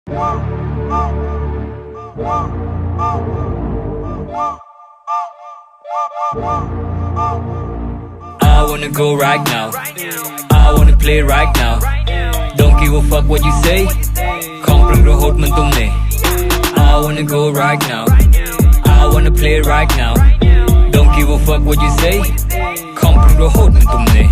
I wanna go right now. I wanna play right now. Don't give a fuck what you say. Không prừng rồi hốt mình tung này. I wanna go right now. I wanna play right now. Don't give a fuck what you say. Không prừng rồi hốt mình tung này.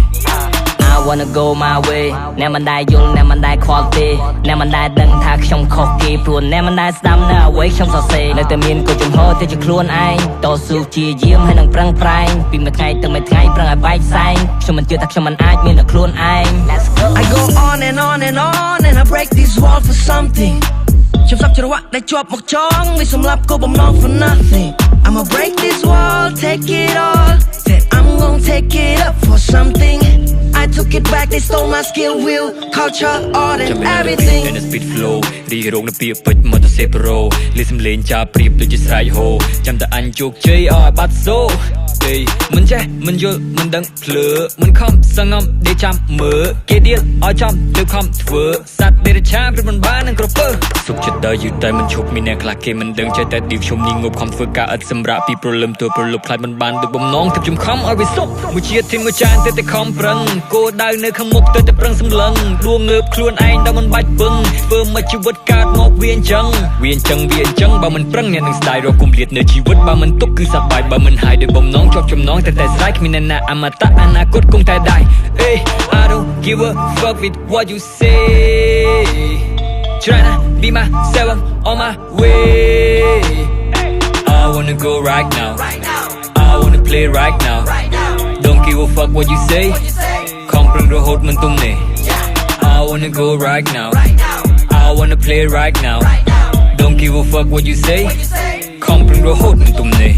I wanna go my way អ្នកមិនដែលយល់អ្នកមិនដែលខ្វល់ទេអ្នកមិនដែលដឹងថាខ្ញុំខុសគេព្រោះអ្នកមិនដែលស្ដាប់នៅអ្វីខ្ញុំសរសេរនៅតែមានកូនចំហទៅជាខ្លួនឯងតស៊ូជាយាមហើយនឹងប្រឹងប្រែងពីមួយថ្ងៃទៅមួយថ្ងៃប្រឹងឲ្យបែកផ្សែងខ្ញុំមិនជឿថាខ្ញុំមិនអាចមាននៅខ្លួនឯង I go on and on and on and I break this wall for something ខ្ញុំសាប់ច្រវាក់ដែលជាប់មកចងនេះសម្រាប់គោលបំណង for nothing I'ma break this wall take it all said I'm gonna take it up for something I took it back they stole my skill will culture art and everything នៅ speed flow រីរោគនៅពីពេជ្រមកទៅសេប្រូលីសំលេងចាប្រៀបដូចជាស្រែកហូចាំតែអញជោគជ័យឲ្យបាត់សូមិនចេះមិនយល់មិនដឹងភ្លើមិនខំសងំដេកចាំមើលគេដៀលឲ្យចំលើខំធ្វើសត្វដេរឆាព្រឹកមិនបាននឹងក្រពើសុខចិត្តដល់យូរតែមិនឈប់មានអ្នកខ្លះគេមិនដឹងចេះតែឌីវខ្ញុំនេះងប់ខំធ្វើការឥតសម្រាប់ពីព្រលឹមទើបប្រលប់ខ្លាចមិនបានដូចបំណងទើបខ្ញុំខំឲ្យវាសុខមួយជាតិទីមួយចានទៅតែខំប្រឹងគោដៅនៅខាងមុខទៅតែប្រឹងសម្លឹងដួងងើបខ្លួនឯងដល់មិនបាច់ពឹងធ្វើមកជីវិតកើតមកវាអញ្ចឹងបើមិនប្រឹងអ្នកនឹងស្ដាយរកគុំលៀតនៅជីវិតបើមិនទុកគឺសប្បាយបើមិនហាយដោយបំណងជាប់ចំណងតែស្រ័យគ្មានអ្នកណាអមតៈអនាគតគង់តែដែរ I don't give a fuck with what you say Tryna be myself I'm on my way I wanna go right now I wanna play right now Don't give a fuck what you say ខំប្រឹងរហូតមិនទុំនេះ I wanna go right now I wanna play right now Don't give a fuck what you say ខំប្រឹងរហូតមិនទុំនេះ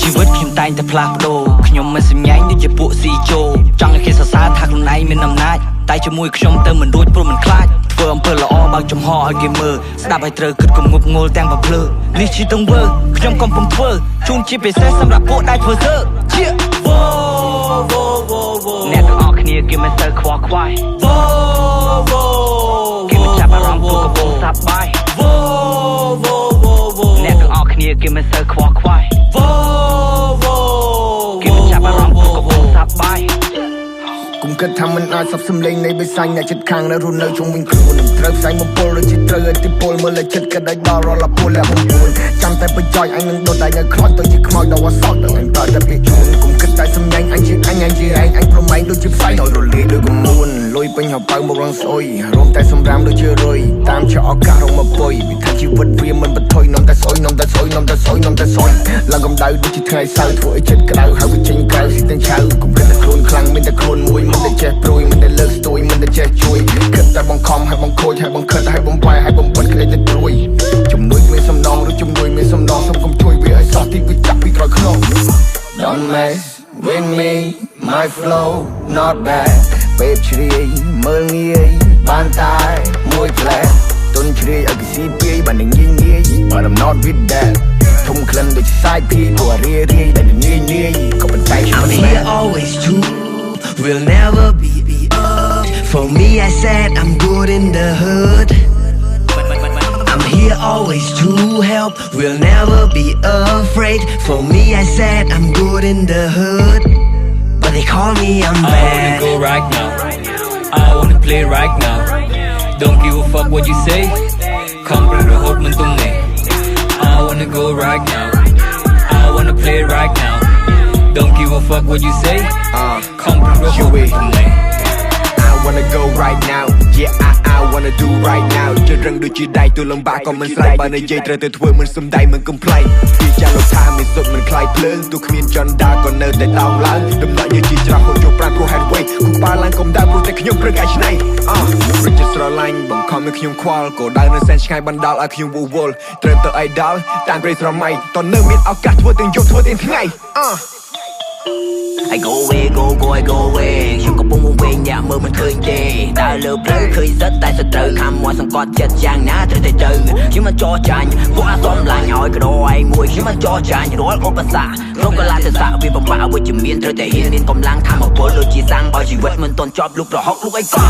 ជីវិតខ្ញុំតែងតែផ្លាស់ប្ដូរខ្ញុំមិនសម្ញែងដូចជាពួកស៊ីជោចង់ឲ្យគេសរសើរថាខ្លួនឯងមានអំណាចតែជាមួយខ្ញុំទៅមិនរួចព្រោះមិនខ្លាចធ្វើអំពើល្អបើកចំហឲ្យគេមើលស្ដាប់ឲ្យត្រូវគិតគំងប់ងល់ទាំងប្រភ្លើនេះជាទង្វើខ្ញុំកំពុងធ្វើជូនជាពិសេសសម្រាប់ពួកដែលធ្វើសើជាអ្នកទាំងអស់គ្នាគេមិនទៅខ្វល់ខ្វាយគេមិនចាប់អារម្មណ៍ពួកកំពុងសាប់បាយអ្នកទាំងអស់គ្នាគេមិនទៅខ្វល់ខ្វាយគេមិនចាប់អារម្មណ៍ពួកកំពុងសាប់បាយគុំគិតថាមិនអាចសັບសំឡេងនៃបិសាញ់អ្នកចិត្តខាងនៅរស់នៅជុំវិញខ្លួននឹងត្រូវផ្សាយបំពល់ដូចជាត្រូវឥទ្ធិពលមើលលើចិត្តក៏ដាច់ដល់រលពលលះបំពួនចាំតែបច្ច័យអញនឹងដុតតែនៅខ្លោចទៅជាខ្មោចដល់អសត់ដល់អញតតែពីជូនគុំគិតតែសំញ៉ាញ់អញជាឯងប្រម៉ែងដូចជាផ្សាយដល់រលាយដូចកមួនលុយពេញហៅបើមករងស្អុយរួមតែសម្រាមដូចជារុយតាមជាឱកាសរងមកពុយវិថាជីវិតវាមិនបន្ថយនាំតែស្អុយឡើងកម្ដៅដូចជាថ្ងៃសៅរ៍ធ្វើឲ្យចិត្តក្តៅហើយវាចេញក្រៅស៊ីទាំងឆៅគុំគិតតែខ្លួនខ្លាំងមានតែខ្លួនមួយមិនតែចេះព្រួយមិនតែលើកស្ទួយមិនតែចេះជួយគិតតែបង្ខំហើយបង្ខូចហើយបង្ខិតហើយបំបាយហើយបំបិទក្តីតែព្រួយជំនួយមានសំណងឬជំនួយមានសំណងសូមកុំជួយវាឲ្យសោះទីវាចាប់ពីក្រោយខ្នង Don't mess with me my flow not bad ពេលជ្រាយមើលងាយបានតែមួយផ្លែទុនជ្រាយឲ្យគេស៊ីពីបាននឹងងាយ but I'm not with that ធំក្លិនដូចសាយពីព្រោះរាយដែលងាយក៏ប៉ុន្តែខ្ញុំ I'm here always true will never be up for me I said I'm good in the hood I'm here always to help will never be afraid for me I said I'm good in the hood but they call me I'm bad I wanna go right now I wanna play right now Don't give a fuck what you say ខំប្រឹងរហូតមិនទុំនេះ I wanna go right now I wanna play right now Don't give a fuck what you say ខំប្រឹងរហូតមិនទុំនេះ I wanna go right now yeah I wanna do right now ជិតរឹងដូចជាដៃទូលំបាកក៏មិនស្រ័យបើនិយាយត្រូវទៅធ្វើមិនសំដៃមិនកំប្លែងពីចាលោកថាមិនសុទ្ធមិនខ្លាយភ្លើងទូគ្មានចន្ទដាក៏នៅតែតោងឡើងដំណក់ញើជាច្រាស់ហូតចូលប្រាំព្រោះហេតុអ្វីគុំប៉ាឡើងកុំដើរព្រោះតែខ្ញុំព្រឹកអាចឆ្នៃរិទ្ធស្រឡាញ់បង្ខំឲ្យខ្ញុំខ្វល់ក៏ដើរនៅសែនឆ្ងាយបណ្ដាលឲ្យខ្ញុំវល់ត្រូវទៅ idol តាមព្រៃស្រមៃតនៅមានឱកាសធ្វើទាំងយប់ធ្វើទាំងថ្ងៃI go away ខ្ញុំកំពុងវិញអ្នកមើលមិនឃើញទេដើរលើផ្លូវឃើញសិតតែសត្រូវខំមកសង្កត់ចិត្តយ៉ាងណាត្រូវតែទៅខ្ញុំមិនចោះចាញ់ពួកអាសំឡាញ់ឲ្យកដោឯងមួយខ្ញុំមិនចោះចាញ់រាល់ឧបសគ្គក្នុងកលៈទេសៈវាបំផាក់អវិជ្ជមានត្រូវតែហ៊ានមានកម្លាំងធម៌ពលដូចជាសាំងឲ្យជីវិតមិនតន់ជាប់លុបប្រហុកលុកអីក៏